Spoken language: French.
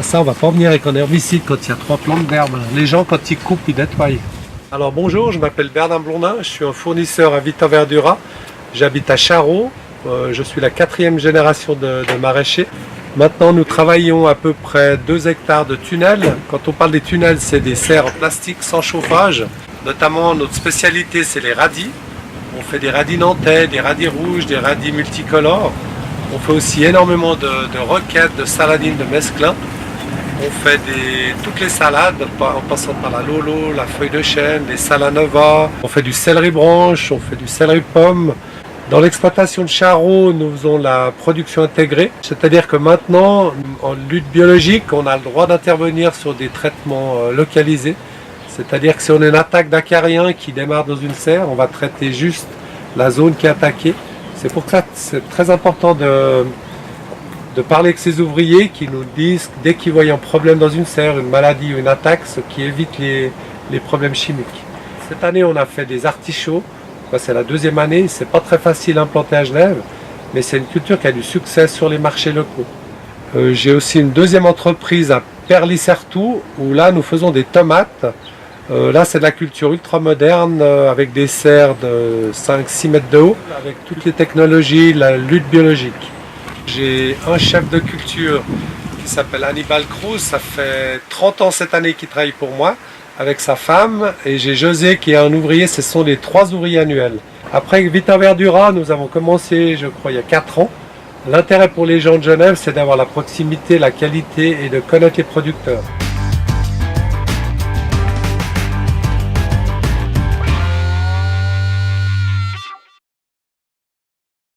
Ça, on va pas venir avec un herbicide quand il y a 3 plantes d'herbe. Les gens, quand ils coupent, ils nettoient. Alors bonjour, je m'appelle Bernard Blondin, je suis un fournisseur à Vita Verdura. J'habite à Charroux, je suis la 4e génération de maraîchers. Maintenant, nous travaillons à peu près 2 hectares de tunnels. Quand on parle des tunnels, c'est des serres en plastique sans chauffage. Notamment, notre spécialité, c'est les radis. On fait des radis nantais, des radis rouges, des radis multicolores. On fait aussi énormément de roquettes, de saladines, de mesclun. On fait toutes les salades, en passant par la lolo, la feuille de chêne, les salanova. On fait du céleri branche, on fait du céleri pomme. Dans l'exploitation de Charroux, nous faisons la production intégrée. C'est-à-dire que maintenant, en lutte biologique, on a le droit d'intervenir sur des traitements localisés. C'est-à-dire que si on a une attaque d'acariens qui démarre dans une serre, on va traiter juste la zone qui est attaquée. C'est pour ça que c'est très important de parler avec ces ouvriers qui nous disent dès qu'ils voient un problème dans une serre, une maladie ou une attaque, ce qui évite les problèmes chimiques. Cette année, on a fait des artichauts. C'est la 2e année, c'est pas très facile à implanter à Genève, mais c'est une culture qui a du succès sur les marchés locaux. J'ai aussi une 2e entreprise à Perly-Certoux, où là nous faisons des tomates. Là c'est de la culture ultra moderne, avec des serres de 5-6 mètres de haut, avec toutes les technologies, la lutte biologique. J'ai un chef de culture qui s'appelle Hannibal Cruz, ça fait 30 ans cette année qu'il travaille pour moi, avec sa femme, et j'ai José qui est un ouvrier, ce sont les 3 ouvriers annuels. Après Vita Verdura, nous avons commencé, je crois, il y a 4 ans. L'intérêt pour les gens de Genève, c'est d'avoir la proximité, la qualité et de connaître les producteurs.